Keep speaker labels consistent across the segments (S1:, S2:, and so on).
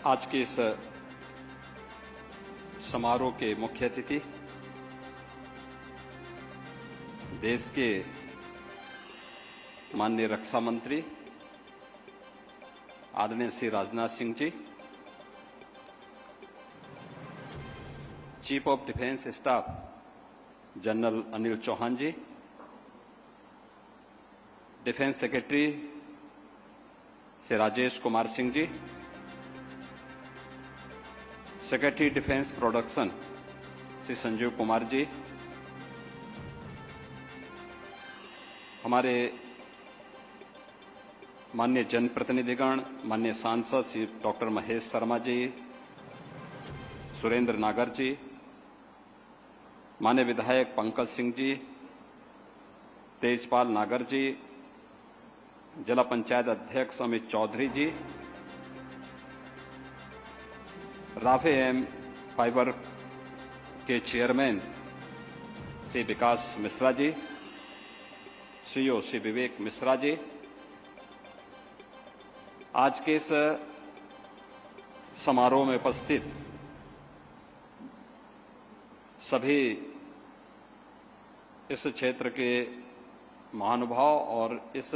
S1: आज के इस समारोह के मुख्य अतिथि देश के माननीय रक्षा मंत्री आदरणीय Shri Rajnath Singh ji, chief of defence staff general Anil Chauhan ji, defence secretary Shri Rajesh Kumar Singh ji, secretary defence production Shri Sanjeev Kumar ji, हमारे माननीय जनप्रतिनिधिगण, माननीय सांसद श्री डॉक्टर महेश शर्मा जी, सुरेंद्र नागर जी, माननीय विधायक पंकज सिंह जी, तेजपाल नागर जी, जिला पंचायत अध्यक्ष अमित चौधरी जी, राफे एम फाइबर के चेयरमैन श्री विकास मिश्रा जी, सीईओ श्री विवेक मिश्रा जी, आज के इस समारोह में उपस्थित सभी इस क्षेत्र के महानुभाव और इस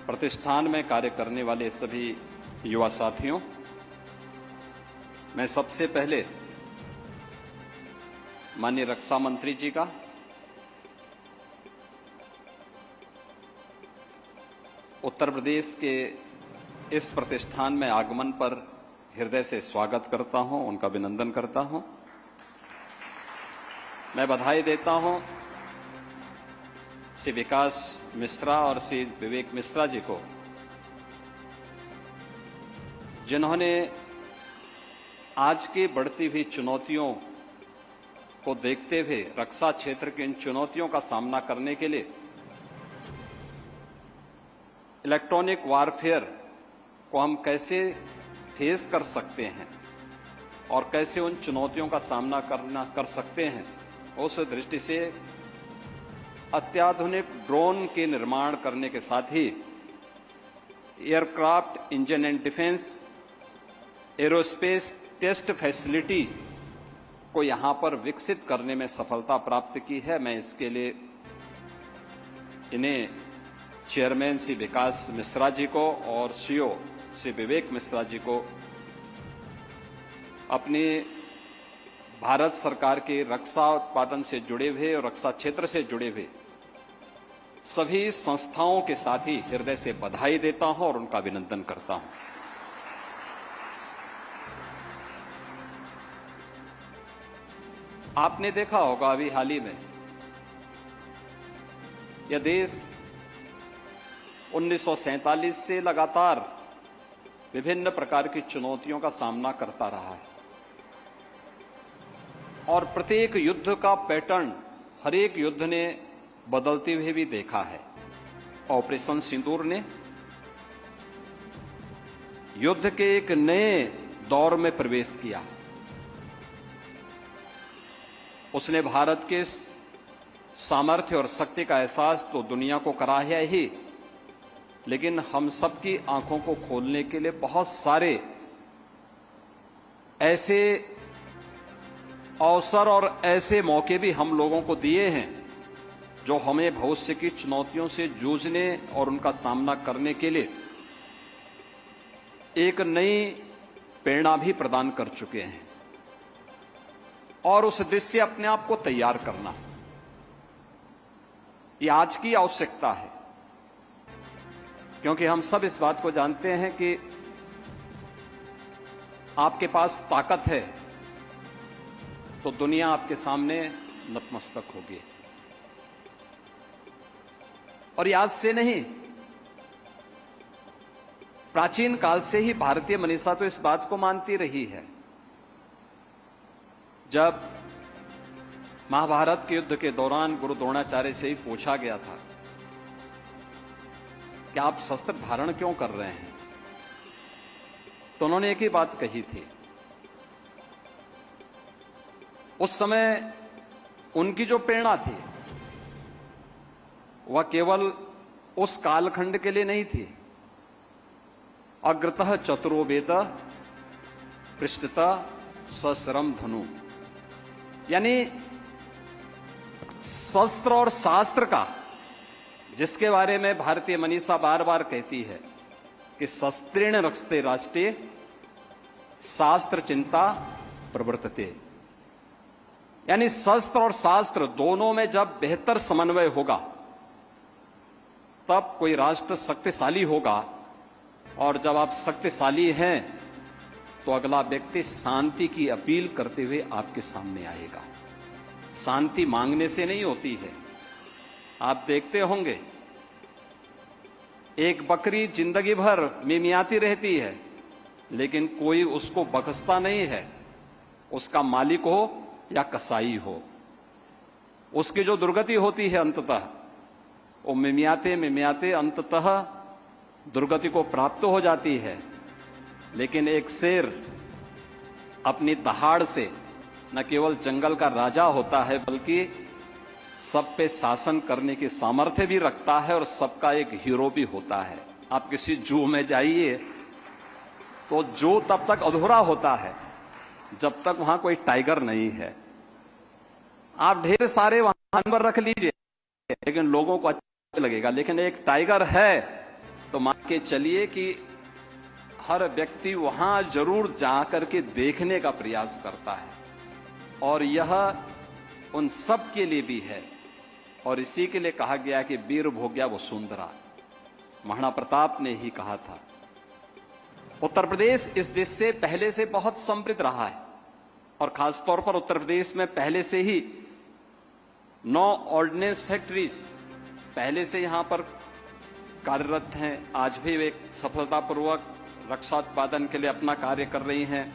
S1: प्रतिष्ठान में कार्य करने वाले सभी युवा साथियों, मैं सबसे पहले माननीय रक्षा मंत्री जी का उत्तर प्रदेश के इस प्रतिष्ठान में आगमन पर हृदय से स्वागत करता हूं, उनका अभिनंदन करता हूं। मैं बधाई देता हूं श्री विकास मिश्रा और श्री विवेक मिश्रा जी को, जिन्होंने आज की बढ़ती हुई चुनौतियों को देखते हुए रक्षा क्षेत्र की इन चुनौतियों का सामना करने के लिए इलेक्ट्रॉनिक वारफेयर को हम कैसे फेस कर सकते हैं और कैसे उन चुनौतियों का सामना कर सकते हैं, उस दृष्टि से अत्याधुनिक ड्रोन के निर्माण करने के साथ ही aircraft engine and defence aerospace test facility को यहां पर विकसित करने में सफलता प्राप्त की है। मैं इसके लिए इन्हें चेयरमैन श्री विकास मिश्रा जी को और सीईओ श्री विवेक मिश्रा जी को अपनी भारत सरकार के रक्षा उत्पादन से जुड़े हुए और रक्षा क्षेत्र से जुड़े हुए सभी संस्थाओं के साथ ही हृदय से बधाई देता हूं और उनका अभिनंदन करता हूं। आपने देखा होगा अभी हाल ही में यह देश 1947 से लगातार विभिन्न प्रकार की चुनौतियों का सामना करता रहा है और प्रत्येक युद्ध का पैटर्न हर एक युद्ध ने बदलते हुए भी देखा है। ऑपरेशन सिंदूर ने युद्ध के एक नए दौर में प्रवेश किया। उसने भारत के सामर्थ्य और शक्ति का एहसास तो दुनिया को कराया ही, लेकिन हम सबकी आंखों को खोलने के लिए बहुत सारे ऐसे अवसर और ऐसे मौके भी हम लोगों को दिए हैं जो हमें भविष्य की चुनौतियों से जूझने और उनका सामना करने के लिए एक नई प्रेरणा भी प्रदान कर चुके हैं और उस दृश्य से अपने आप को तैयार करना ये आज की आवश्यकता है, क्योंकि हम सब इस बात को जानते हैं कि आपके पास ताकत है तो दुनिया आपके सामने नतमस्तक होगी। और आज से नहीं, प्राचीन काल से ही भारतीय मनीषा तो इस बात को मानती रही है। जब महाभारत के युद्ध के दौरान गुरु द्रोणाचार्य से ही पूछा गया था कि आप शस्त्र धारण क्यों कर रहे हैं, तो उन्होंने एक ही बात कही थी। उस समय उनकी जो प्रेरणा थी वह केवल उस कालखंड के लिए नहीं थी अग्रतः चतुरो वेद पृष्ठतः सश्रम धनु। यानी शस्त्र और शास्त्र का, जिसके बारे में भारतीय मनीषा बार बार कहती है कि शस्त्रेण रक्षते राष्ट्रे शास्त्र चिंता प्रवर्तते। यानी शस्त्र और शास्त्र दोनों में जब बेहतर समन्वय होगा तब कोई राष्ट्र शक्तिशाली होगा, और जब आप शक्तिशाली हैं तो अगला व्यक्ति शांति की अपील करते हुए आपके सामने आएगा। शांति मांगने से नहीं होती है। आप देखते होंगे एक बकरी जिंदगी भर मिमियाती रहती है, लेकिन कोई उसको बख्शता नहीं है, उसका मालिक हो या कसाई हो। उसकी जो दुर्गति होती है अंततः वो मिमियाते मिमियाते अंततः दुर्गति को प्राप्त हो जाती है। लेकिन एक शेर अपनी दहाड़ से न केवल जंगल का राजा होता है, बल्कि सब पे शासन करने की सामर्थ्य भी रखता है और सबका एक हीरो भी होता है। आप किसी जू में जाइए तो जू तब तक अधूरा होता है जब तक वहां कोई टाइगर नहीं है। आप ढेर सारे वहां जानवर रख लीजिए, लेकिन लोगों को अच्छा लगेगा, लेकिन एक टाइगर है तो मान के चलिए कि हर व्यक्ति वहां जरूर जाकर के देखने का प्रयास करता है। और यह उन सब के लिए भी है, और इसी के लिए कहा गया कि वीर भोग्या वसुंधरा। महाराणा प्रताप ने ही कहा था। उत्तर प्रदेश इस देश से पहले से बहुत समृद्ध रहा है, और खासतौर पर उत्तर प्रदेश में पहले से ही 9 ऑर्डिनेंस फैक्ट्रीज पहले से यहां पर कार्यरत हैं। आज भी वे सफलतापूर्वक रक्षा उत्पादन के लिए अपना कार्य कर रही हैं।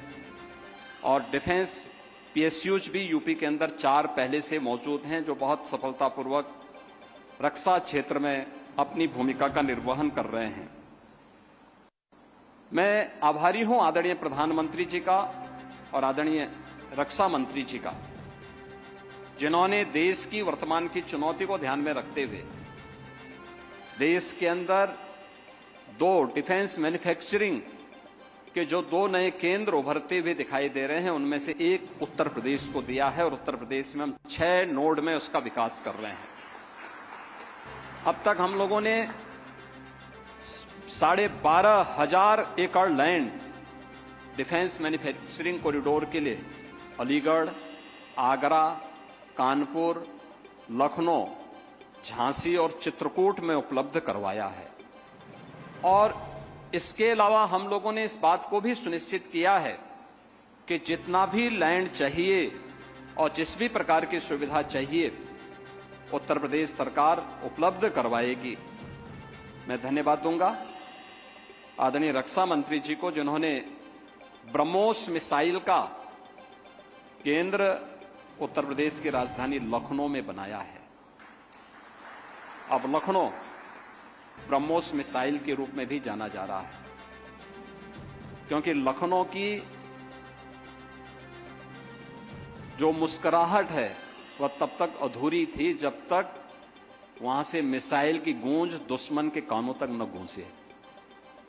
S1: और डिफेंस पीएसयूज भी यूपी के अंदर 4 पहले से मौजूद हैं, जो बहुत सफलतापूर्वक रक्षा क्षेत्र में अपनी भूमिका का निर्वहन कर रहे हैं। मैं आभारी हूं आदरणीय प्रधानमंत्री जी का और आदरणीय रक्षा मंत्री जी का, जिन्होंने देश की वर्तमान की चुनौती को ध्यान में रखते हुए देश के अंदर 2 डिफेंस मैन्युफैक्चरिंग के जो 2 नए केंद्र उभरते हुए दिखाई दे रहे हैं, उनमें से एक उत्तर प्रदेश को दिया है, और उत्तर प्रदेश में हम 6 नोड में उसका विकास कर रहे हैं। अब तक हम लोगों ने 12,500 एकड़ लैंड डिफेंस मैन्युफैक्चरिंग कॉरिडोर के लिए अलीगढ़, आगरा, कानपुर, लखनऊ, झांसी और चित्रकूट में उपलब्ध करवाया है। और इसके अलावा हम लोगों ने इस बात को भी सुनिश्चित किया है कि जितना भी लैंड चाहिए और जिस भी प्रकार की सुविधा चाहिए उत्तर प्रदेश सरकार उपलब्ध करवाएगी। मैं धन्यवाद दूंगा आदरणीय रक्षा मंत्री जी को, जिन्होंने ब्रह्मोस मिसाइल का केंद्र उत्तर प्रदेश की राजधानी लखनऊ में बनाया है। अब लखनऊ ब्रह्मोस मिसाइल के रूप में भी जाना जा रहा है, क्योंकि लखनऊ की जो मुस्कुराहट है वह तब तक अधूरी थी जब तक वहां से मिसाइल की गूंज दुश्मन के कानों तक न गूंजे,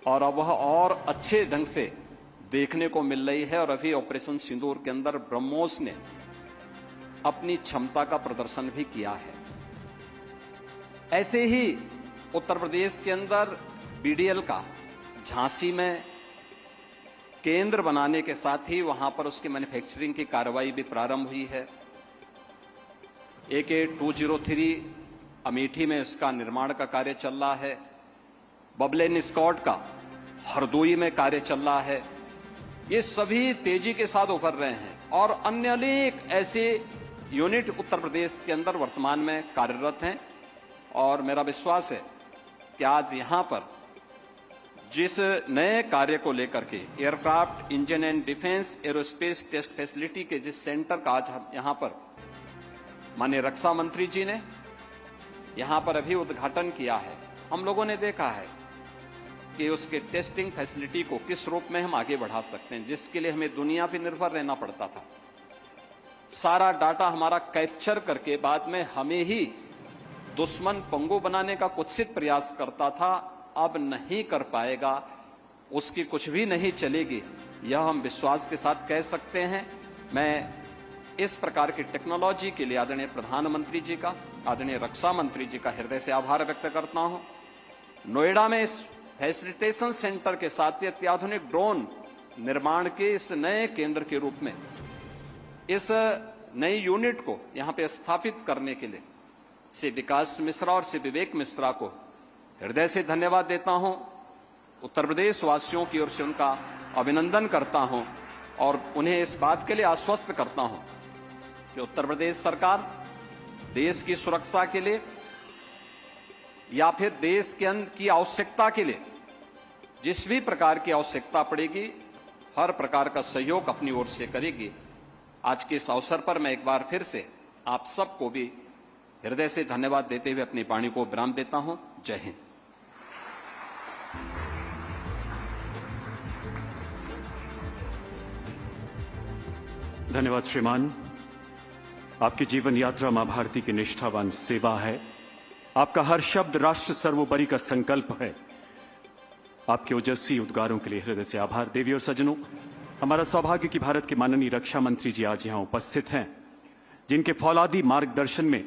S1: और अब वह और अच्छे ढंग से देखने को मिल रही है। और अभी ऑपरेशन सिंदूर के अंदर ब्रह्मोस ने अपनी क्षमता का प्रदर्शन भी किया है। ऐसे ही उत्तर प्रदेश के अंदर बीडीएल का झांसी में केंद्र बनाने के साथ ही वहां पर उसकी मैन्युफैक्चरिंग की कार्रवाई भी प्रारंभ हुई है। AK-203 अमेठी में इसका निर्माण का कार्य चल रहा है। बबलेन स्कॉट का हरदोई में कार्य चल रहा है। ये सभी तेजी के साथ उभर रहे हैं, और अन्य अनेक ऐसे यूनिट उत्तर प्रदेश के अंदर वर्तमान में कार्यरत हैं। और मेरा विश्वास है कि आज यहां पर जिस नए कार्य को लेकर के aircraft engine and defence aerospace test facility के जिस सेंटर का आज यहां पर माननीय रक्षा मंत्री जी ने यहां पर अभी उद्घाटन किया है, हम लोगों ने देखा है कि उसके टेस्टिंग फैसिलिटी को किस रूप में हम आगे बढ़ा सकते हैं, जिसके लिए हमें दुनिया पर निर्भर रहना पड़ता था। सारा डाटा हमारा कैप्चर करके बाद में हमें ही दुश्मन पंगु बनाने का कुत्सित प्रयास करता था, अब नहीं कर पाएगा। उसकी कुछ भी नहीं चलेगी, यह हम विश्वास के साथ कह सकते हैं। मैं इस प्रकार की टेक्नोलॉजी के लिए आदरणीय प्रधानमंत्री जी का, आदरणीय रक्षा मंत्री जी का हृदय से आभार व्यक्त करता हूं। नोएडा में इस फैसिलिटेशन सेंटर के साथ ही अत्याधुनिक ड्रोन निर्माण के इस नए केंद्र के रूप में इस नई यूनिट को यहां पे स्थापित करने के लिए श्री विकास मिश्रा और श्री विवेक मिश्रा को हृदय से धन्यवाद देता हूं। उत्तर प्रदेश वासियों की ओर से उनका अभिनंदन करता हूं और उन्हें इस बात के लिए आश्वस्त करता हूं कि उत्तर प्रदेश सरकार देश की सुरक्षा के लिए या फिर देश के की आवश्यकता के लिए जिस भी प्रकार की आवश्यकता पड़ेगी, हर प्रकार का सहयोग अपनी ओर से करेगी। आज के इस अवसर पर मैं एक बार फिर से आप सबको भी हृदय से धन्यवाद देते हुए अपनी वाणी को विराम देता हूं। जय हिंद।
S2: धन्यवाद श्रीमान। आपकी जीवन यात्रा मां भारती की निष्ठावान सेवा है। आपका हर शब्द राष्ट्र सर्वोपरि का संकल्प है। आपके ओजस्वी उद्गारों के लिए हृदय से आभार। देवी और सज्जनों, हमारा सौभाग्य कि भारत के माननीय रक्षा मंत्री जी आज यहां उपस्थित हैं, जिनके फौलादी मार्गदर्शन में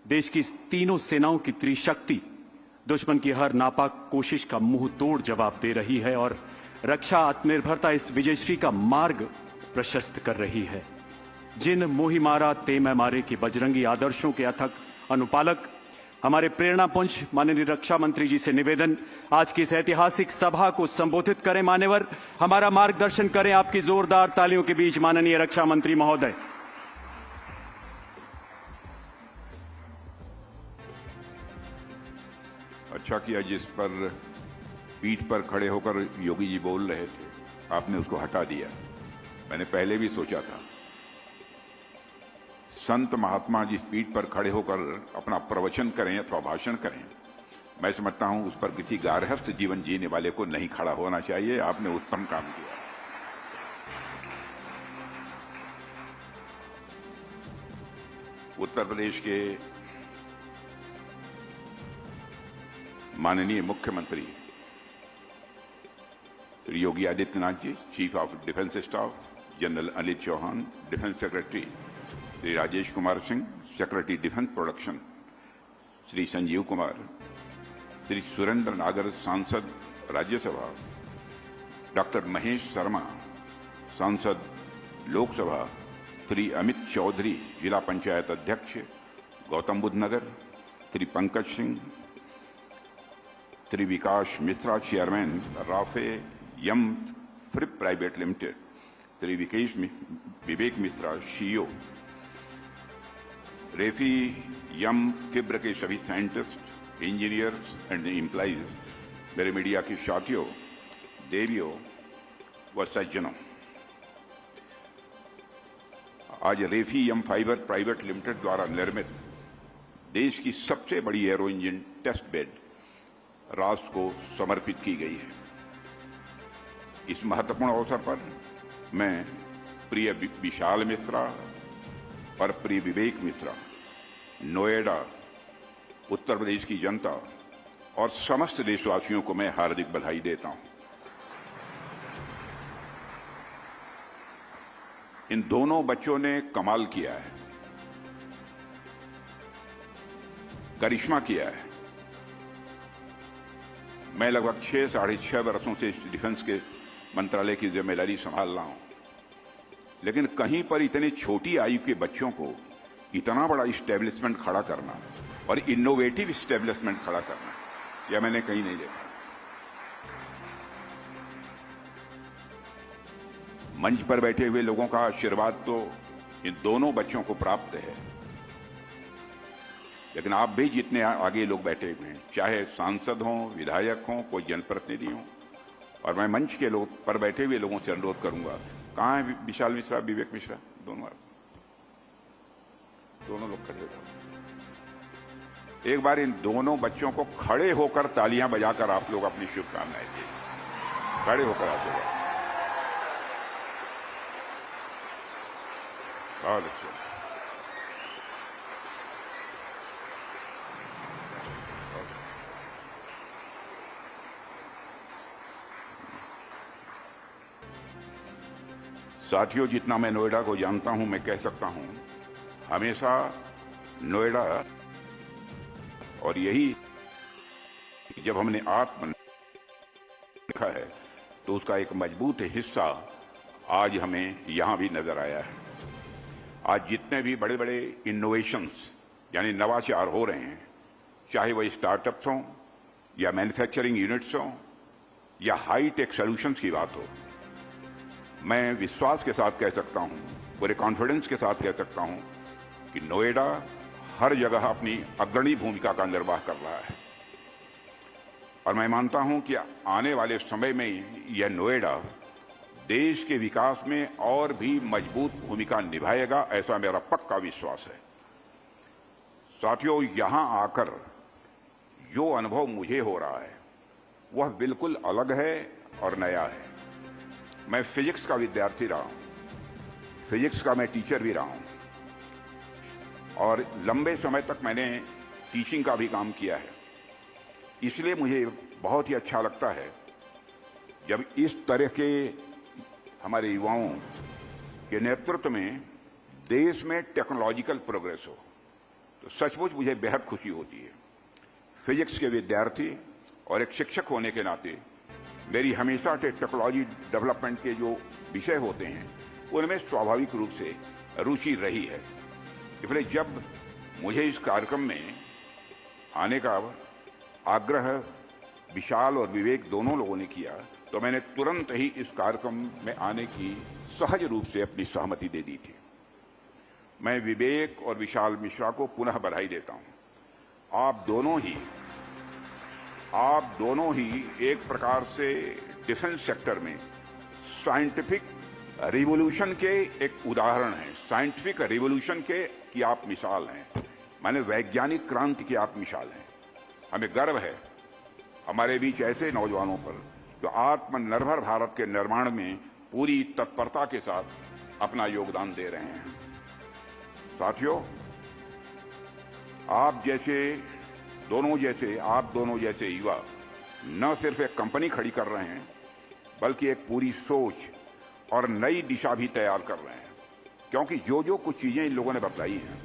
S2: देश की तीनों सेनाओं की त्रिशक्ति दुश्मन की हर नापाक कोशिश का मुंह तोड़ जवाब दे रही है और रक्षा आत्मनिर्भरता इस विजयश्री का मार्ग प्रशस्त कर रही है। जिन मोहि मारा ते मैं मारे के बजरंगी आदर्शों के अथक अनुपालक हमारे प्रेरणा पुंज माननीय रक्षा मंत्री जी से निवेदन, आज की इस ऐतिहासिक सभा को संबोधित करें। मान्यवर, हमारा मार्गदर्शन करें आपकी जोरदार तालियों के बीच माननीय रक्षा मंत्री महोदय।
S3: अच्छा किया जिस पर पीठ पर खड़े होकर योगी जी बोल रहे थे, आपने उसको हटा दिया। मैंने पहले भी सोचा था, संत महात्मा जिस पीठ पर खड़े होकर अपना प्रवचन करें अथवा भाषण करें, मैं समझता हूं उस पर किसी गारहस्थ जीवन जीने वाले को नहीं खड़ा होना चाहिए। आपने उत्तम काम किया। उत्तर प्रदेश के माननीय मुख्यमंत्री Shri Yogi Adityanath ji, chief of defence staff general Anil Chauhan, defence secretary Shri Rajesh Kumar Singh, secretary defence production Shri Sanjeev Kumar, Shri Surendra Nagar सांसद राज्यसभा, डॉक्टर महेश शर्मा सांसद लोकसभा, श्री अमित चौधरी जिला पंचायत अध्यक्ष गौतम बुद्ध नगर, श्री पंकज सिंह, श्री विकास मिश्रा चेयरमैन राफे यम फ्रिप private limited, Shri Vivek Mishra CEO, रेफी यम फिब्र के सभी साइंटिस्ट, इंजीनियर्स एंड एम्प्लॉइज, मेरे मीडिया की साथियों, देवियों व सज्जनों, आज रेफी यम फाइबर प्राइवेट लिमिटेड द्वारा निर्मित देश की सबसे बड़ी एरो इंजन टेस्ट बेड राष्ट्र को समर्पित की गई है। इस महत्वपूर्ण अवसर पर मैं प्रिय विशाल मिश्रा और प्रिय विवेक मिश्रा, नोएडा, उत्तर प्रदेश की जनता और समस्त देशवासियों को मैं हार्दिक बधाई देता हूं। इन दोनों बच्चों ने कमाल किया है, करिश्मा किया है। मैं लगभग 6-6.5 वर्षों से डिफेंस के मंत्रालय की जिम्मेदारी संभाल रहा हूं, लेकिन कहीं पर इतनी छोटी आयु के बच्चों को इतना बड़ा इस्टेब्लिशमेंट खड़ा करना और इनोवेटिव इस्टेब्लिशमेंट खड़ा करना, यह मैंने कहीं नहीं देखा। मंच पर बैठे हुए लोगों का आशीर्वाद तो इन दोनों बच्चों को प्राप्त है, लेकिन आप भी जितने आगे लोग बैठे हुए हैं, चाहे सांसद हों, विधायक हों, कोई जनप्रतिनिधि हों, और मैं मंच के लोग पर बैठे हुए लोगों से अनुरोध करूंगा, कहां है विशाल मिश्रा, विवेक मिश्रा, दोनों लोग खड़े हो। एक बार इन दोनों बच्चों को खड़े होकर तालियां बजाकर आप लोग अपनी शुभकामनाएं दीजिए। खड़े होकर आशीर्वाद। बहुत अच्छा। साथियों, जितना मैं नोएडा को जानता हूं, मैं कह सकता हूं हमेशा नोएडा, और यही जब हमने आत्म देखा है तो उसका एक मजबूत हिस्सा आज हमें यहां भी नजर आया है। आज जितने भी बड़े बड़े इनोवेशंस यानी नवाचार हो रहे हैं, चाहे वह स्टार्टअप्स हों या मैन्युफैक्चरिंग यूनिट्स हों या हाई टेक सॉल्यूशंस की बात हो, मैं विश्वास के साथ कह सकता हूं, पूरे कॉन्फिडेंस के साथ कह सकता हूं कि नोएडा हर जगह अपनी अग्रणी भूमिका का निर्वाह कर रहा है। और मैं मानता हूं कि आने वाले समय में यह नोएडा देश के विकास में और भी मजबूत भूमिका निभाएगा, ऐसा मेरा पक्का विश्वास है। साथियों, यहां आकर जो अनुभव मुझे हो रहा है वह बिल्कुल अलग है और नया है। मैं फिजिक्स का विद्यार्थी रहा हूं, फिजिक्स का मैं टीचर भी रहा हूं, और लंबे समय तक मैंने टीचिंग का भी काम किया है। इसलिए मुझे बहुत ही अच्छा लगता है जब इस तरह के हमारे युवाओं के नेतृत्व में देश में टेक्नोलॉजिकल प्रोग्रेस हो, तो सचमुच मुझे बेहद खुशी होती है। फिजिक्स के विद्यार्थी और एक शिक्षक होने के नाते मेरी हमेशा टेक्नोलॉजी डेवलपमेंट के जो विषय होते हैं उनमें स्वाभाविक रूप से रुचि रही है। इसलिए जब मुझे इस कार्यक्रम में आने का आग्रह विशाल और विवेक दोनों लोगों ने किया, तो मैंने तुरंत ही इस कार्यक्रम में आने की सहज रूप से अपनी सहमति दे दी थी। मैं विवेक और विशाल मिश्रा को पुनः बधाई देता हूं। आप दोनों ही एक प्रकार से डिफेंस सेक्टर में साइंटिफिक रिवॉल्यूशन के एक उदाहरण हैं। साइंटिफिक रिवॉल्यूशन के की आप मिसाल हैं, माने वैज्ञानिक क्रांति की आप मिसाल हैं। हमें गर्व है हमारे बीच ऐसे नौजवानों पर जो आत्मनिर्भर भारत के निर्माण में पूरी तत्परता के साथ अपना योगदान दे रहे हैं। साथियों, आप दोनों जैसे युवा न सिर्फ एक कंपनी खड़ी कर रहे हैं, बल्कि एक पूरी सोच और नई दिशा भी तैयार कर रहे हैं। क्योंकि जो कुछ चीजें इन लोगों ने बताई हैं,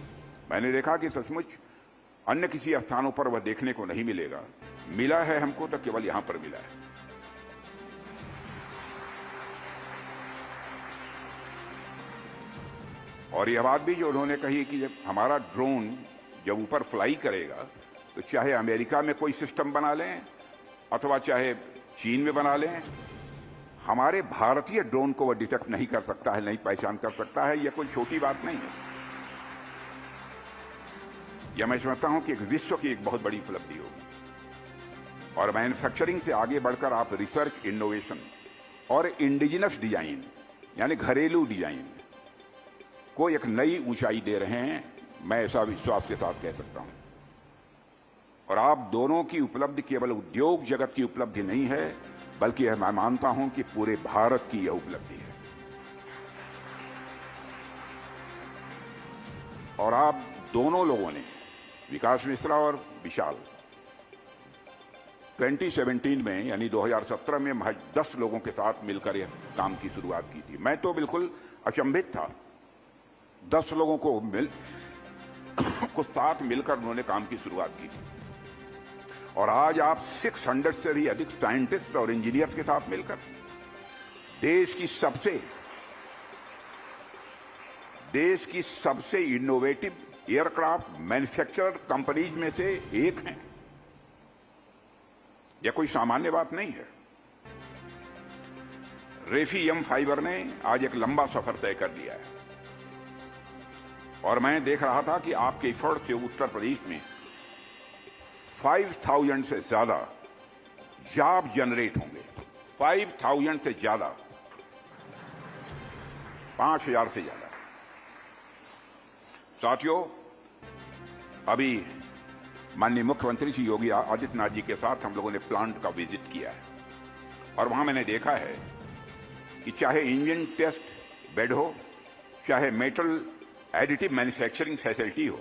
S3: मैंने देखा कि सचमुच अन्य किसी स्थानों पर वह देखने को नहीं मिलेगा। मिला है हमको तो केवल यहां पर मिला है। और यह बात भी जो उन्होंने कही कि जब हमारा ड्रोन जब ऊपर फ्लाई करेगा तो चाहे अमेरिका में कोई सिस्टम बना लें अथवा चाहे चीन में बना लें, हमारे भारतीय ड्रोन को वह डिटेक्ट नहीं कर सकता है, नहीं पहचान कर सकता है। यह कोई छोटी बात नहीं है। यह मैं समझता हूं कि एक विश्व की एक बहुत बड़ी उपलब्धि होगी। और मैन्युफैक्चरिंग से आगे बढ़कर आप रिसर्च, इनोवेशन और इंडिजिनस डिजाइन यानी घरेलू डिजाइन को एक नई ऊंचाई दे रहे हैं, मैं ऐसा विश्वास के साथ कह सकता हूं। और आप दोनों की उपलब्धि केवल उद्योग जगत की उपलब्धि नहीं है, बल्कि मैं मानता हूं कि पूरे भारत की यह उपलब्धि है। और आप दोनों लोगों ने, विकास मिश्रा और विशाल, 2017 में यानी 2017 में महज 10 लोगों के साथ मिलकर यह काम की शुरुआत की थी। मैं तो बिल्कुल अचंभित था। 10 लोगों को साथ मिलकर उन्होंने काम की शुरुआत की थी। और आज आप 600 से भी अधिक साइंटिस्ट और इंजीनियर्स के साथ मिलकर देश की सबसे इनोवेटिव एयरक्राफ्ट मैन्युफैक्चरर कंपनीज में से एक हैं। यह कोई सामान्य बात नहीं है। रेफी फाइबर ने आज एक लंबा सफर तय कर दिया है। और मैं देख रहा था कि आपके एफर्ट से उत्तर प्रदेश में 5,000 से ज्यादा जॉब जनरेट होंगे। 5,000 से ज्यादा, 5,000 से ज्यादा। साथियों, अभी माननीय मुख्यमंत्री श्री योगी आदित्यनाथ जी के साथ हम लोगों ने प्लांट का विजिट किया है। और वहां मैंने देखा है कि चाहे इंजन टेस्ट बेड हो, चाहे मेटल एडिटिव मैन्युफैक्चरिंग फैसिलिटी हो,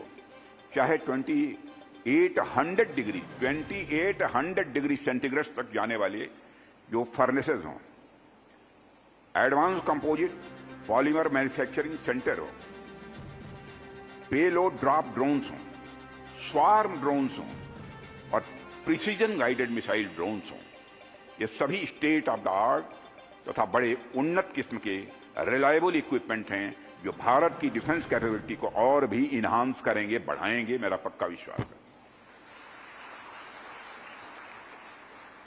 S3: चाहे 2800 डिग्री सेंटीग्रेड तक जाने वाले जो फर्नेसेस हों, advance composite polymer manufacturing centre हो, पेलोड ड्रॉप ड्रोन्स हो, स्वार्म ड्रोन्स हो और प्रिसीजन गाइडेड मिसाइल ड्रोन्स हो, ये सभी स्टेट ऑफ द आर्ट तथा बड़े उन्नत किस्म के रिलायबल इक्विपमेंट हैं जो भारत की डिफेंस कैपेबिलिटी को और भी इन्हांस करेंगे, बढ़ाएंगे, मेरा पक्का विश्वास है।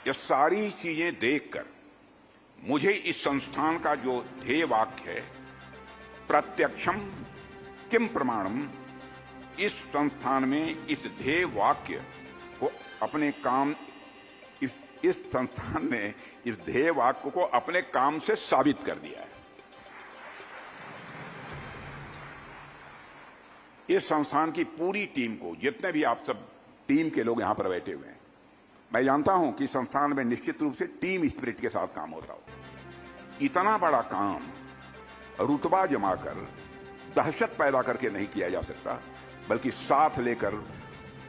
S3: ये सारी चीजें देखकर मुझे इस संस्थान का जो ध्येय वाक्य है, प्रत्यक्षम किम प्रमाणम, इस संस्थान में इस ध्येय वाक्य को अपने काम इस संस्थान ने इस ध्येय वाक्य को अपने काम से साबित कर दिया है। इस संस्थान की पूरी टीम को, जितने भी आप सब टीम के लोग यहां पर बैठे हुए हैं, मैं जानता हूं कि संस्थान में निश्चित रूप से टीम स्पिरिट के साथ काम होता हो। इतना बड़ा काम रुतबा जमाकर, दहशत पैदा करके नहीं किया जा सकता, बल्कि साथ लेकर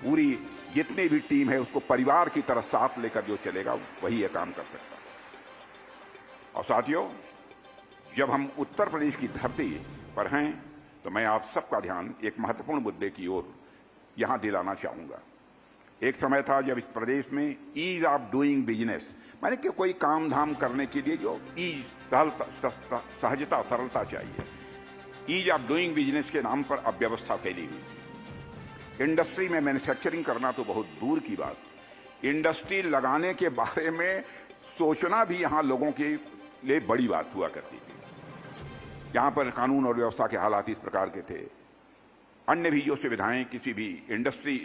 S3: पूरी जितनी भी टीम है उसको परिवार की तरह साथ लेकर जो चलेगा वही यह काम कर सकता है। और साथियों, जब हम उत्तर प्रदेश की धरती पर हैं तो मैं आप सबका ध्यान एक महत्वपूर्ण मुद्दे की ओर यहां दिलाना चाहूंगा। एक समय था जब इस प्रदेश में ईज ऑफ डूइंग बिजनेस, माने कि कोई काम धाम करने के लिए जो सहजता सरलता चाहिए, ईज ऑफ डूइंग बिजनेस के नाम पर अव्यवस्था फैली हुई। इंडस्ट्री में मैन्युफैक्चरिंग करना तो बहुत दूर की बात, इंडस्ट्री लगाने के बारे में सोचना भी यहां लोगों के लिए बड़ी बात हुआ करती थी। यहां पर कानून और व्यवस्था के हालात इस प्रकार के थे, अन्य भी जो सुविधाएं किसी भी इंडस्ट्री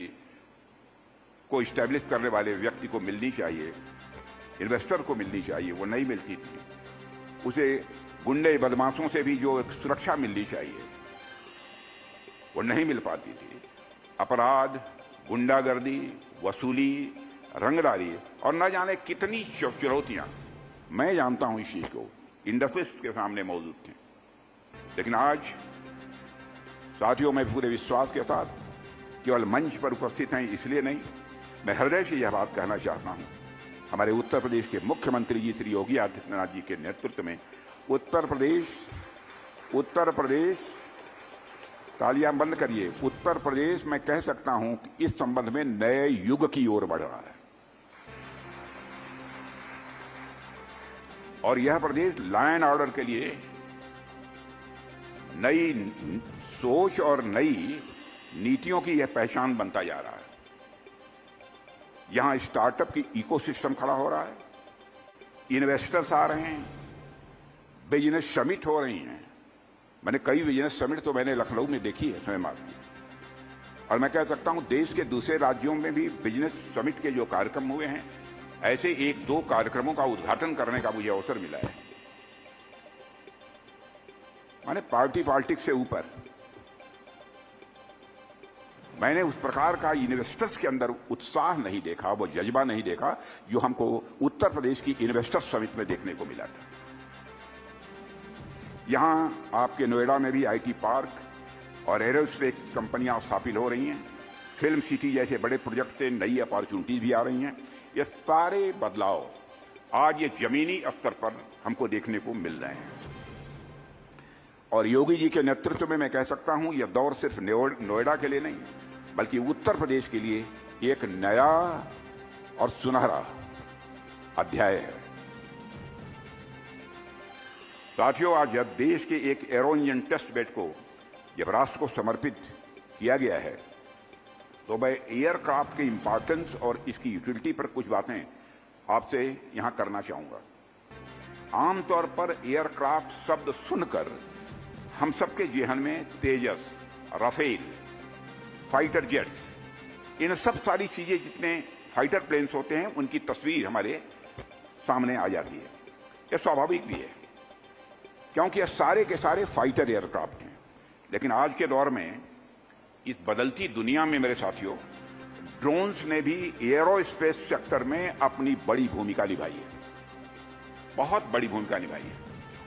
S3: को स्टैब्लिश करने वाले व्यक्ति को मिलनी चाहिए, इन्वेस्टर को मिलनी चाहिए, वो नहीं मिलती थी। उसे गुंडे बदमाशों से भी जो एक सुरक्षा मिलनी चाहिए वो नहीं मिल पाती थी। अपराध, गुंडागर्दी, वसूली, रंगदारी और न जाने कितनी चुनौतियां, मैं जानता हूं इस चीज को, इंडस्ट्रिस्ट के सामने मौजूद थी। लेकिन आज साथियों, मैं पूरे विश्वास के साथ केवल मंच पर उपस्थित हैं इसलिए नहीं, मैं हृदय से यह बात कहना चाहता हूं, हमारे उत्तर प्रदेश के मुख्यमंत्री जी श्री योगी आदित्यनाथ जी के नेतृत्व में उत्तर प्रदेश, तालियां बंद करिए, उत्तर प्रदेश मैं कह सकता हूं कि इस संबंध में नए युग की ओर बढ़ रहा है। और यह प्रदेश लॉ एंड ऑर्डर के लिए नई सोच और नई नीतियों की यह पहचान बनता जा रहा है। यहां स्टार्टअप की इकोसिस्टम खड़ा हो रहा है, इन्वेस्टर्स आ रहे हैं, बिजनेस समिट हो रही हैं। मैंने कई बिजनेस समिट तो मैंने लखनऊ में देखी है स्वयं आपकी, और मैं कह सकता हूं देश के दूसरे राज्यों में भी बिजनेस समिट के जो कार्यक्रम हुए हैं, ऐसे एक दो कार्यक्रमों का उद्घाटन करने का मुझे अवसर मिला है। माने पार्टी पॉलिटिक्स से ऊपर मैंने उस प्रकार का इन्वेस्टर्स के अंदर उत्साह नहीं देखा, वो जज्बा नहीं देखा जो हमको उत्तर प्रदेश की इन्वेस्टर्स समिट में देखने को मिला था। यहां आपके नोएडा में भी आईटी पार्क और एरोस्पेस कंपनियां स्थापित हो रही हैं, फिल्म सिटी जैसे बड़े प्रोजेक्ट से नई अपॉर्चुनिटीज भी आ रही हैं। ये सारे बदलाव आज ये जमीनी स्तर पर हमको देखने को मिल रहे हैं। और योगी जी के नेतृत्व में मैं कह सकता हूं यह दौर सिर्फ नोएडा के लिए नहीं, बल्कि उत्तर प्रदेश के लिए एक नया और सुनहरा अध्याय है। साथियों, आज जब देश के एक एरो इंजन टेस्ट बेड को जब राष्ट्र को समर्पित किया गया है, तो मैं एयरक्राफ्ट के इंपॉर्टेंस और इसकी यूटिलिटी पर कुछ बातें आपसे यहां करना चाहूंगा। आमतौर पर एयरक्राफ्ट शब्द सुनकर हम सबके जेहन में तेजस, राफेल, फाइटर जेट्स, इन सब सारी चीजें जितने फाइटर प्लेन्स होते हैं उनकी तस्वीर हमारे सामने आ जाती है। यह स्वाभाविक भी है क्योंकि ये सारे के सारे फाइटर एयरक्राफ्ट हैं। लेकिन आज के दौर में इस बदलती दुनिया में मेरे साथियों, ड्रोन्स ने भी एरोस्पेस सेक्टर में अपनी बड़ी भूमिका निभाई है, बहुत बड़ी भूमिका निभाई है।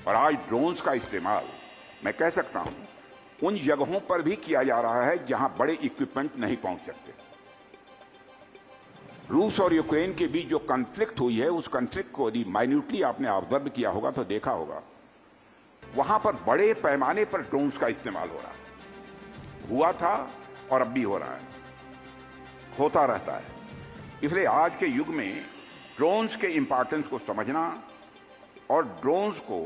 S3: और आज ड्रोन्स का इस्तेमाल मैं कह सकता हूं उन जगहों पर भी किया जा रहा है जहां बड़े इक्विपमेंट नहीं पहुंच सकते। रूस और यूक्रेन के बीच जो कॉन्फ्लिक्ट हुई है, उस कॉन्फ्लिक्ट को यदि माइन्यूटली आपने ऑब्जर्व किया होगा तो देखा होगा वहां पर बड़े पैमाने पर ड्रोन्स का इस्तेमाल हो रहा है, हुआ था और अब भी हो रहा है, होता रहता है। इसलिए आज के युग में ड्रोन्स के इंपॉर्टेंस को समझना और ड्रोन्स को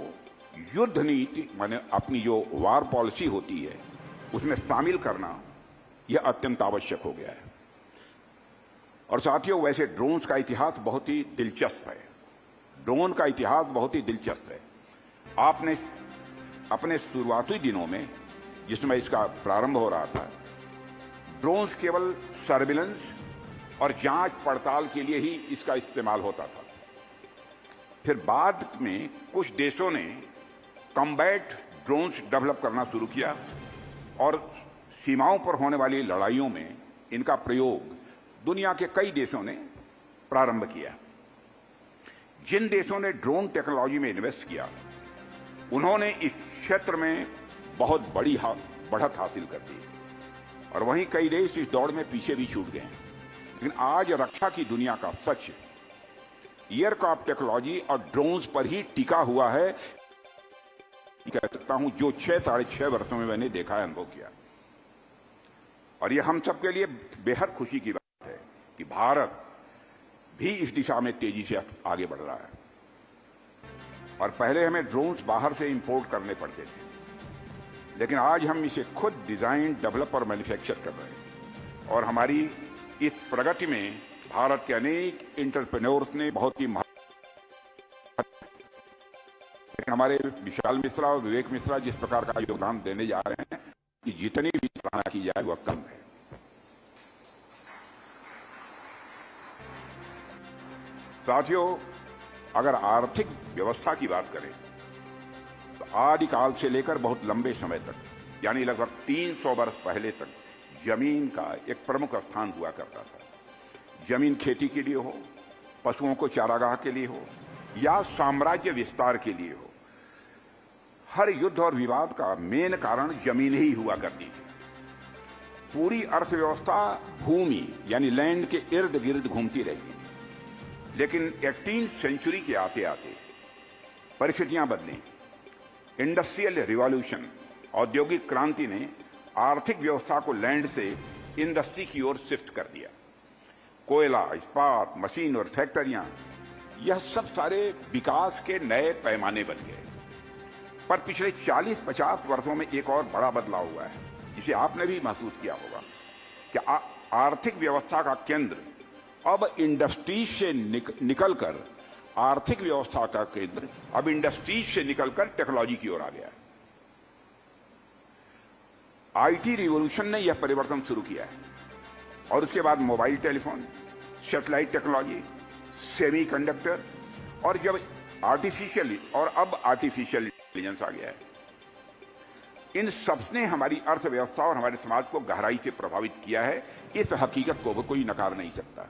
S3: युद्ध नीति माने अपनी जो वार पॉलिसी होती है उसमें शामिल करना यह अत्यंत आवश्यक हो गया है। और साथियों, वैसे ड्रोन्स का इतिहास बहुत ही दिलचस्प है। ड्रोन का इतिहास बहुत ही दिलचस्प है। आपने अपने शुरुआती दिनों में जिसमें इसका प्रारंभ हो रहा था, ड्रोन्स केवल सर्विलेंस और जांच पड़ताल के लिए ही इसका इस्तेमाल होता था। फिर बाद में कुछ देशों ने कॉम्बैट ड्रोन्स डेवलप करना शुरू किया और सीमाओं पर होने वाली लड़ाइयों में इनका प्रयोग दुनिया के कई देशों ने प्रारंभ किया। जिन देशों ने ड्रोन टेक्नोलॉजी में इन्वेस्ट किया उन्होंने इस क्षेत्र में बहुत बड़ी बढ़त हासिल कर दी और वहीं कई देश इस दौड़ में पीछे भी छूट गए। लेकिन आज रक्षा की दुनिया का सच एयरक्राफ्ट टेक्नोलॉजी और ड्रोन्स पर ही टिका हुआ है, कह सकता हूं, जो 6-6.5 वर्षों में मैंने देखा है, अनुभव किया। और यह हम सबके लिए बेहद खुशी की बात है कि भारत भी इस दिशा में तेजी से आगे बढ़ रहा है। और पहले हमें ड्रोन्स बाहर से इंपोर्ट करने पड़ते थे, लेकिन आज हम इसे खुद डिजाइन, डेवलप और मैन्युफैक्चर कर रहे हैं। और हमारी इस प्रगति में भारत के अनेक एंटरप्रेन्योर्स ने बहुत ही हमारे विशाल मिश्रा और विवेक मिश्रा जिस प्रकार का योगदान देने जा रहे हैं कि जितनी भी सराहना की जाए वह कम है। साथियों, अगर आर्थिक व्यवस्था की बात करें तो आदिकाल से लेकर बहुत लंबे समय तक यानी लगभग 300 वर्ष पहले तक जमीन का एक प्रमुख स्थान हुआ करता था। जमीन खेती के लिए हो, पशुओं को चारागाह के लिए हो या साम्राज्य विस्तार के लिए हो, हर युद्ध और विवाद का मेन कारण जमीन ही हुआ करती थी। पूरी अर्थव्यवस्था भूमि यानी लैंड के इर्द गिर्द घूमती रहती थी। लेकिन 18वीं सेंचुरी के आते आते परिस्थितियां बदली। इंडस्ट्रियल रिवॉल्यूशन, औद्योगिक क्रांति ने आर्थिक व्यवस्था को लैंड से इंडस्ट्री की ओर शिफ्ट कर दिया। कोयला, इस्पात, मशीन और फैक्ट्रियां, यह सब सारे विकास के नए पैमाने बन गए। पर पिछले 40-50 वर्षों में एक और बड़ा बदलाव हुआ है जिसे आपने भी महसूस किया होगा कि आर्थिक व्यवस्था का केंद्र अब इंडस्ट्रीज से निकलकर आर्थिक व्यवस्था का केंद्र अब इंडस्ट्रीज से निकलकर टेक्नोलॉजी की ओर आ गया है। आईटी रिवॉल्यूशन ने यह परिवर्तन शुरू किया है और उसके बाद mobile telephone, satellite technology, semiconductor और जब आर्टिफिशियल इंटेलिजेंस आ गया है। इन सबने हमारी अर्थव्यवस्था और हमारे समाज को गहराई से प्रभावित किया है। इस हकीकत को भी कोई नकार नहीं सकता।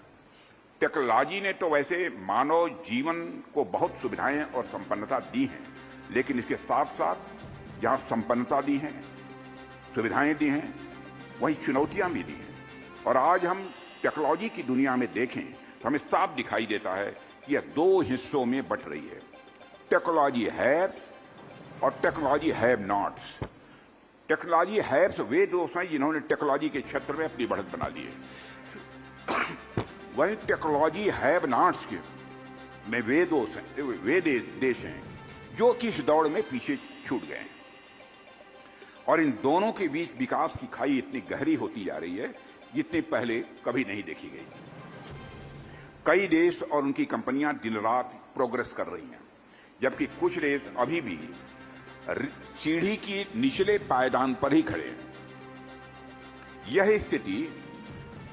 S3: टेक्नोलॉजी ने तो वैसे मानव जीवन को बहुत सुविधाएं और संपन्नता दी हैं, लेकिन इसके साथ साथ जहां संपन्नता दी है, सुविधाएं दी हैं, वहीं चुनौतियां भी दी हैं। और आज हम टेक्नोलॉजी की दुनिया में देखें तो हमें साफ दिखाई देता है कि यह दो हिस्सों में बट रही है। टेक्नोलॉजी हैव्स और technology have nots. Technology haves वे दोस्त हैं जिन्होंने टेक्नोलॉजी के क्षेत्र में अपनी बढ़त बना ली है। वही टेक्नोलॉजी हैव नॉट्स में वे देश हैं जो कि इस दौड़ में पीछे छूट गए हैं। और इन दोनों के बीच विकास की खाई इतनी गहरी होती जा रही है जितनी पहले कभी नहीं देखी गई। कई देश और उनकी कंपनियां दिन रात प्रोग्रेस कर रही हैं, जबकि कुछ देश अभी भी सीढ़ी की निचले पायदान पर ही खड़े हैं। यह स्थिति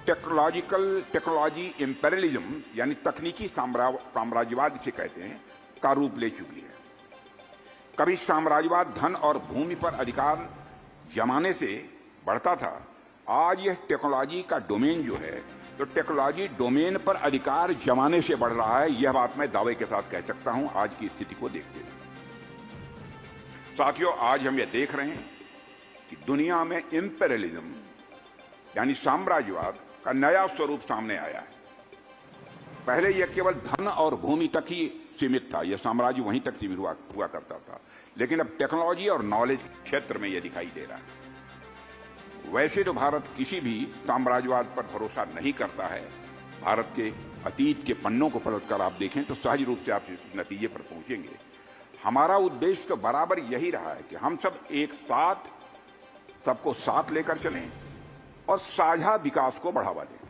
S3: टेक्नोलॉजी इंपेरियलिज्म यानी तकनीकी साम्राज्यवाद जिसे कहते हैं का रूप ले चुकी है। कभी साम्राज्यवाद धन और भूमि पर अधिकार जमाने से बढ़ता था, आज यह टेक्नोलॉजी का डोमेन जो है तो टेक्नोलॉजी डोमेन पर अधिकार जमाने से बढ़ रहा है। यह बात मैं दावे के साथ कह सकता हूं आज की स्थिति को देखते हुए। साथियों, आज हम यह देख रहे हैं कि दुनिया में इंपेरियलिज्म यानी साम्राज्यवाद का नया स्वरूप सामने आया है। पहले यह केवल धन और भूमि तक ही सीमित था, यह साम्राज्य वहीं तक सीमित हुआ करता था। लेकिन अब टेक्नोलॉजी और नॉलेज के क्षेत्र में यह दिखाई दे रहा है। वैसे तो भारत किसी भी साम्राज्यवाद पर भरोसा नहीं करता है। भारत के अतीत के पन्नों को पलटकर आप देखें तो सहज रूप से आप इस नतीजे पर पहुंचेंगे। हमारा उद्देश्य तो बराबर यही रहा है कि हम सब एक साथ सबको साथ लेकर चलें और साझा विकास को बढ़ावा दें।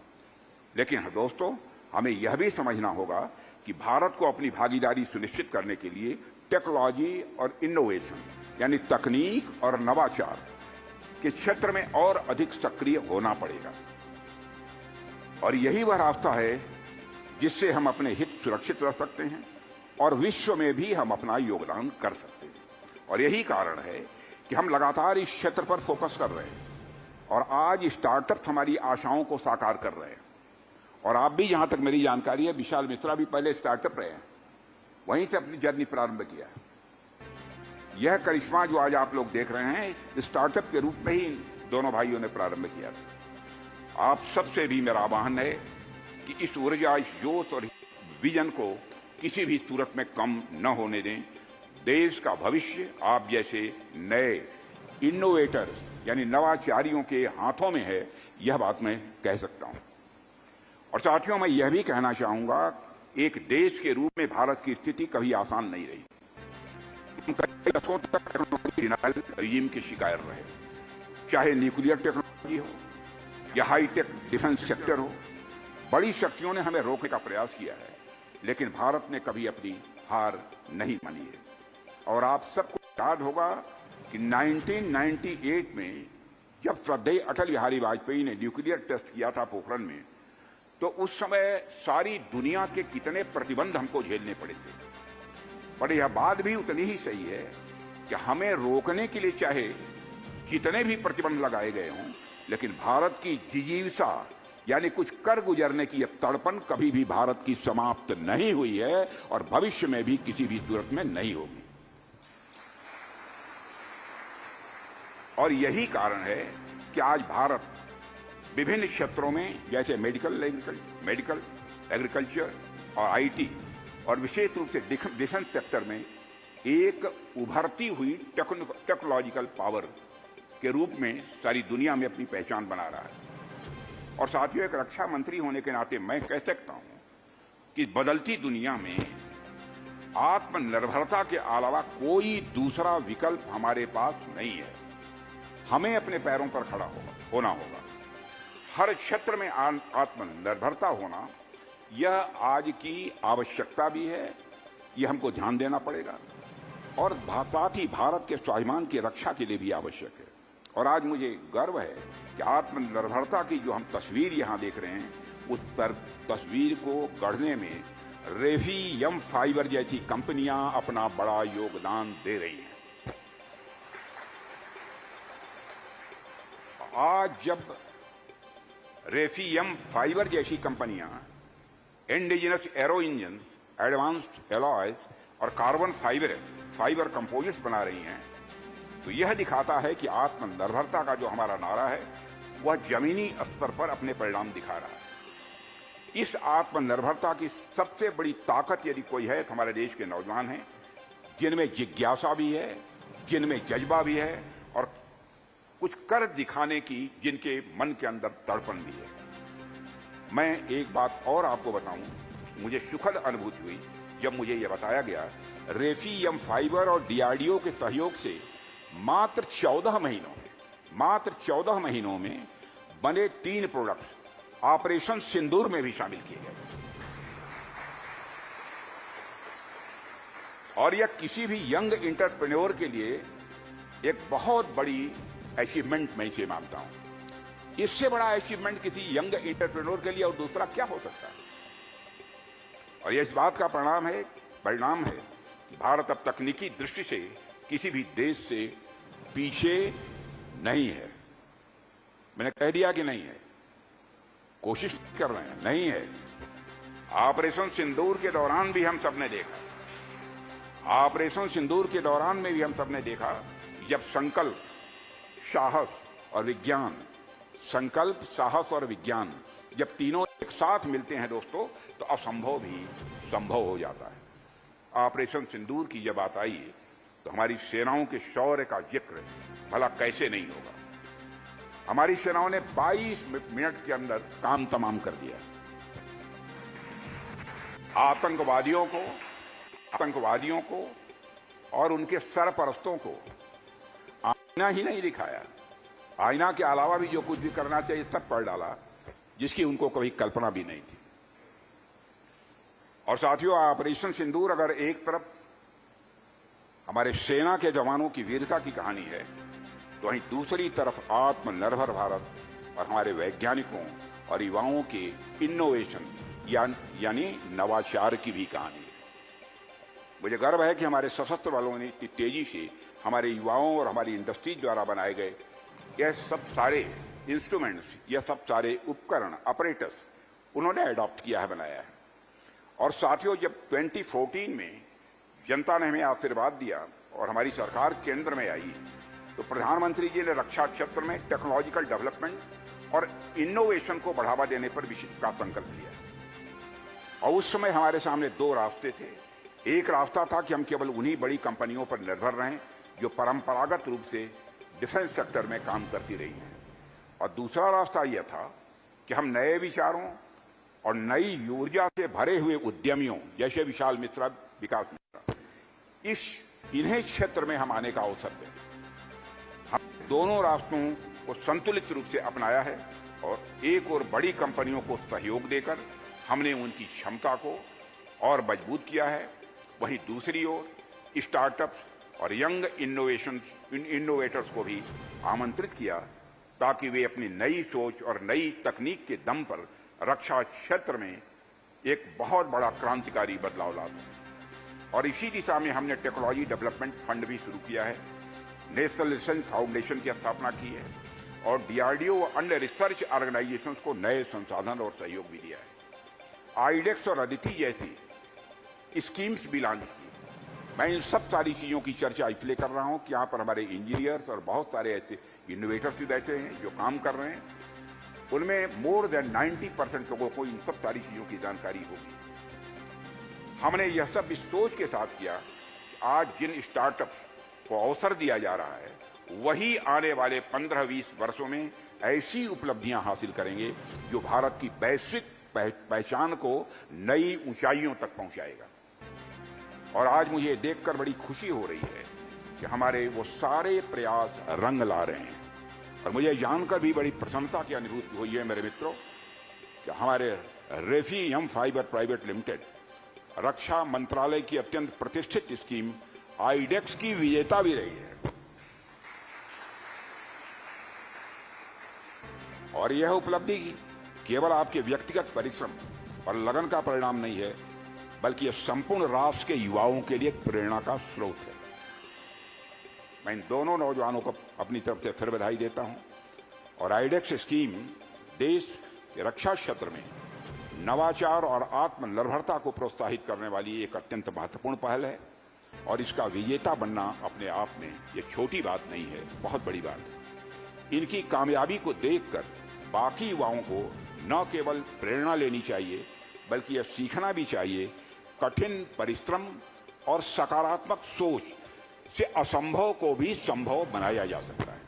S3: लेकिन दोस्तों, हमें यह भी समझना होगा कि भारत को अपनी भागीदारी सुनिश्चित करने के लिए टेक्नोलॉजी और इनोवेशन यानी तकनीक और नवाचार के क्षेत्र में और अधिक सक्रिय होना पड़ेगा। और यही वह रास्ता है जिससे हम अपने हित सुरक्षित रख सकते हैं और विश्व में भी हम अपना योगदान कर सकते हैं। और यही कारण है कि हम लगातार इस क्षेत्र पर फोकस कर रहे हैं और आज स्टार्टअप हमारी आशाओं को साकार कर रहे हैं। और आप भी, जहां तक मेरी जानकारी है, विशाल मिश्रा भी पहले स्टार्टअप रहे हैं, वहीं से अपनी जर्नी प्रारंभ किया। यह करिश्मा जो आज आप लोग देख रहे हैं, स्टार्टअप के रूप में ही दोनों भाइयों ने प्रारंभ किया था। आप सबसे भी मेरा आह्वान है कि इस ऊर्जा, इस जोश और विजन को किसी भी सूरत में कम न होने दें। देश का भविष्य आप जैसे नए इनोवेटर्स यानी नवाचारियों के हाथों में है, यह बात मैं कह सकता हूं। और साथियों, मैं यह भी कहना चाहूंगा, एक देश के रूप में भारत की स्थिति कभी आसान नहीं रही। हम कई दशकों तक टेक्नोलॉजी डिनायल रजीम के शिकार रहे, चाहे न्यूक्लियर टेक्नोलॉजी हो या हाईटेक डिफेंस सेक्टर हो। बड़ी शक्तियों ने हमें रोकने का प्रयास किया है, लेकिन भारत ने कभी अपनी हार नहीं मानी है। और आप सबको याद होगा कि 1998 में जब श्रद्धेय अटल बिहारी वाजपेयी ने न्यूक्लियर टेस्ट किया था पोखरण में, तो उस समय सारी दुनिया के कितने प्रतिबंध हमको झेलने पड़े थे। पर यह बात भी उतनी ही सही है कि हमें रोकने के लिए चाहे कितने भी प्रतिबंध लगाए गए हों, लेकिन भारत की जिजीविका यानी कुछ कर गुजरने की यह तड़पन कभी भी भारत की समाप्त नहीं हुई है और भविष्य में भी किसी भी सूरत में नहीं होगी। और यही कारण है कि आज भारत विभिन्न क्षेत्रों में, जैसे मेडिकल एग्रीकल्चर और आईटी और विशेष रूप से डिफेंस सेक्टर में एक उभरती हुई टेक्नोलॉजिकल पावर के रूप में सारी दुनिया में अपनी पहचान बना रहा है। और साथियों, एक रक्षा मंत्री होने के नाते मैं कह सकता हूं कि बदलती दुनिया में आत्मनिर्भरता के अलावा कोई दूसरा विकल्प हमारे पास नहीं है। हमें अपने पैरों पर खड़ा होना होगा। हर क्षेत्र में आत्मनिर्भरता होना यह आज की आवश्यकता भी है, यह हमको ध्यान देना पड़ेगा। और साथ ही भारत के स्वाभिमान की रक्षा के लिए भी आवश्यक है। और आज मुझे गर्व है कि आत्मनिर्भरता की जो हम तस्वीर यहां देख रहे हैं, उस तस्वीर को गढ़ने में रेफी यम फाइबर जैसी कंपनियां अपना बड़ा योगदान दे रही हैं। आज जब रेफीएम फाइबर जैसी कंपनियां indigenous arrow engine, advanced alloys और कार्बन फाइबर कंपोजिट्स बना रही हैं, तो यह दिखाता है कि आत्मनिर्भरता का जो हमारा नारा है वह जमीनी स्तर पर अपने परिणाम दिखा रहा है। इस आत्मनिर्भरता की सबसे बड़ी ताकत यदि कोई है तो हमारे देश के नौजवान हैं, जिनमें जिज्ञासा भी है, जिनमें जज्बा भी है और कुछ कर दिखाने की जिनके मन के अंदर तड़पन भी है। मैं एक बात और आपको बताऊं, मुझे सुखद अनुभूति हुई जब मुझे यह बताया गया, रेफीएम फाइबर और डीआरडीओ के सहयोग से मात्र 14 महीनों में बने 3 प्रोडक्ट्स ऑपरेशन सिंदूर में भी शामिल किए गए। और यह किसी भी यंग एंटरप्रेन्योर के लिए एक बहुत बड़ी अचीवमेंट मैं इसे मानता हूं। इससे बड़ा अचीवमेंट किसी यंग एंटरप्रेन्योर के लिए और दूसरा क्या हो सकता है। और यह इस बात का परिणाम है कि भारत अब तकनीकी दृष्टि से किसी भी देश से पीछे नहीं है। मैंने कह दिया कि नहीं है, कोशिश कर रहे हैं, नहीं है। ऑपरेशन सिंदूर के दौरान भी हम सबने देखा, ऑपरेशन सिंदूर के दौरान में भी हम सबने देखा, जब संकल्प, साहस और विज्ञान, संकल्प, साहस और विज्ञान जब तीनों एक साथ मिलते हैं दोस्तों, तो असंभव भी संभव हो जाता है। ऑपरेशन सिंदूर की जब बात आई तो हमारी सेनाओं के शौर्य का जिक्र भला कैसे नहीं होगा। हमारी सेनाओं ने 22 मिनट के अंदर काम तमाम कर दिया। आतंकवादियों को और उनके सरपरस्तों को आईना ही नहीं दिखाया, आईना के अलावा भी जो कुछ भी करना चाहिए सब कर डाला, जिसकी उनको कभी कल्पना भी नहीं थी। और साथियों, ऑपरेशन सिंदूर अगर एक तरफ हमारे सेना के जवानों की वीरता की कहानी है, तो वहीं दूसरी तरफ आत्मनिर्भर भारत और हमारे वैज्ञानिकों और युवाओं के इनोवेशन यानी नवाचार की भी कहानी है। मुझे गर्व है कि हमारे सशस्त्र बलों ने इतनी तेजी से हमारे युवाओं और हमारी इंडस्ट्री द्वारा बनाए गए यह सब सारे इंस्ट्रूमेंट्स, यह सब सारे उपकरण, ऑपरेटर्स उन्होंने अडॉप्ट किया है, बनाया है। और साथियों, जब 2014 में जनता ने हमें आशीर्वाद दिया और हमारी सरकार केंद्र में आई, तो प्रधानमंत्री जी ने रक्षा क्षेत्र में टेक्नोलॉजिकल डेवलपमेंट और इनोवेशन को बढ़ावा देने पर विशेष का संकल्प लिया। और उस समय हमारे सामने दो रास्ते थे। एक रास्ता था कि हम केवल उन्हीं बड़ी कंपनियों पर निर्भर रहें जो परंपरागत रूप से डिफेंस सेक्टर में काम करती रही हैं, और दूसरा रास्ता यह था कि हम नए विचारों और नई ऊर्जा से भरे हुए उद्यमियों जैसे विशाल मिश्रा, विकास मिश्रा, इन्हें क्षेत्र में हम आने का अवसर दें। हम दोनों रास्तों को संतुलित रूप से अपनाया है और एक और बड़ी कंपनियों को सहयोग देकर हमने उनकी क्षमता को और मजबूत किया है, वहीं दूसरी ओर स्टार्टअप्स और यंग इनोवेटर्स को भी आमंत्रित किया ताकि वे अपनी नई सोच और नई तकनीक के दम पर रक्षा क्षेत्र में एक बहुत बड़ा क्रांतिकारी बदलाव ला सकें। और इसी दिशा में हमने टेक्नोलॉजी डेवलपमेंट फंड भी शुरू किया है, नेशनल रिसर्च फाउंडेशन की स्थापना की है और डीआरडीओ और अन्य रिसर्च ऑर्गेनाइजेशंस को नए संसाधन और सहयोग भी दिया है। आईडेक्स और अदिति जैसी स्कीम्स भी लॉन्च की। मैं इन सब सारी चीजों की चर्चा इसलिए कर रहा हूं कि यहाँ पर हमारे इंजीनियर्स और बहुत सारे ऐसे इनोवेटर्स भी बैठे हैं जो काम कर रहे हैं। उनमें मोर देन 90% लोगों को इन सब सारी चीजों की जानकारी होगी। हमने यह सब इस सोच के साथ किया कि आज जिन स्टार्टअप को अवसर दिया जा रहा है वही आने वाले 15-20 वर्षों में ऐसी उपलब्धियां हासिल करेंगे जो भारत की वैश्विक पहचान को नई ऊंचाइयों तक पहुंचाएगा। और आज मुझे देखकर बड़ी खुशी हो रही है कि हमारे वो सारे प्रयास रंग ला रहे हैं। और मुझे जानकर भी बड़ी प्रसन्नता की अनुभूति हुई है मेरे मित्रों कि हमारे रेफी एम फाइबर प्राइवेट लिमिटेड रक्षा मंत्रालय की अत्यंत प्रतिष्ठित स्कीम आईडेक्स की विजेता भी रही है। और यह उपलब्धि केवल आपके व्यक्तिगत परिश्रम और लगन का परिणाम नहीं है, बल्कि यह संपूर्ण राष्ट्र के युवाओं के लिए प्रेरणा का स्रोत है। मैं इन दोनों नौजवानों को अपनी तरफ से फिर बधाई देता हूं। और आईडेक्स स्कीम देश के रक्षा क्षेत्र में नवाचार और आत्मनिर्भरता को प्रोत्साहित करने वाली एक अत्यंत महत्वपूर्ण पहल है। और इसका विजेता बनना अपने आप में ये छोटी बात नहीं है, बहुत बड़ी बात है। इनकी कामयाबी को देखकर बाकी युवाओं को न केवल प्रेरणा लेनी चाहिए, बल्कि यह सीखना भी चाहिए कठिन परिश्रम और सकारात्मक सोच से असंभव को भी संभव बनाया जा सकता है।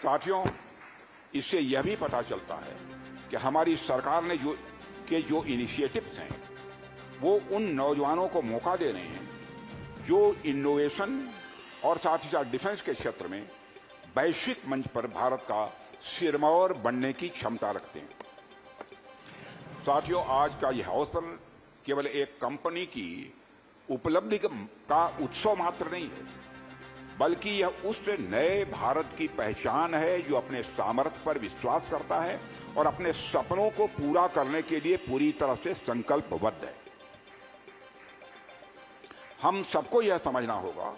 S3: साथियों, इससे यह भी पता चलता है कि हमारी सरकार ने जो इनिशिएटिव्स हैं वो उन नौजवानों को मौका दे रहे हैं जो इनोवेशन और साथ ही साथ डिफेंस के क्षेत्र में वैश्विक मंच पर भारत का सिरमौर बनने की क्षमता रखते हैं। साथियों, आज का यह अवसर केवल एक कंपनी की उपलब्धि का उत्सव मात्र नहीं है, बल्कि यह उस नए भारत की पहचान है जो अपने सामर्थ्य पर विश्वास करता है और अपने सपनों को पूरा करने के लिए पूरी तरह से संकल्पबद्ध है। हम सबको यह समझना होगा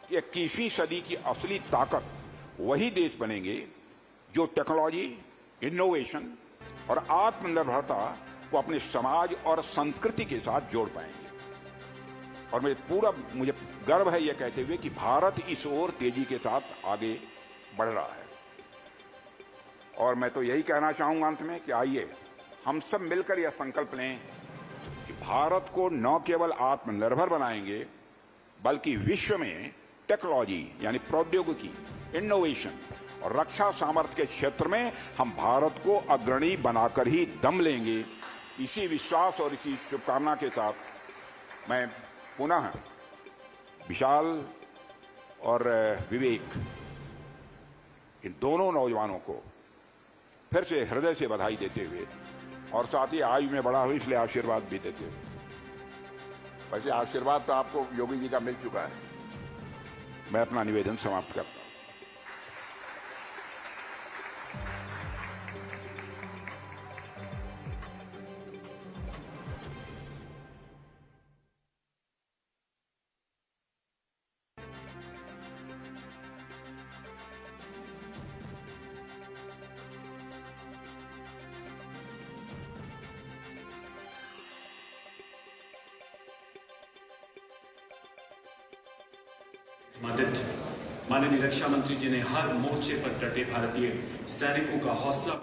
S3: कि 21वीं सदी की असली ताकत वही देश बनेंगे जो टेक्नोलॉजी, इनोवेशन और आत्मनिर्भरता को अपने समाज और संस्कृति के साथ जोड़ पाएंगे। और मुझे गर्व है यह कहते हुए कि भारत इस ओर तेजी के साथ आगे बढ़ रहा है। और मैं तो यही कहना चाहूंगा अंत में कि आइए हम सब मिलकर यह संकल्प लें कि भारत को न केवल आत्मनिर्भर बनाएंगे बल्कि विश्व में टेक्नोलॉजी यानी प्रौद्योगिकी, इनोवेशन और रक्षा सामर्थ्य के क्षेत्र में हम भारत को अग्रणी बनाकर ही दम लेंगे। इसी विश्वास और इसी शुभकामना के साथ मैं पुनः विशाल और विवेक इन दोनों नौजवानों को फिर से हृदय से बधाई देते हुए और साथ ही आयु में बड़ा हो इसलिए आशीर्वाद भी देते हुए, वैसे आशीर्वाद तो आपको योगी जी का मिल चुका है, मैं अपना निवेदन समाप्त करता हूं।
S2: माननीय रक्षा मंत्री जी ने हर मोर्चे पर डटे भारतीय सैनिकों का हौसला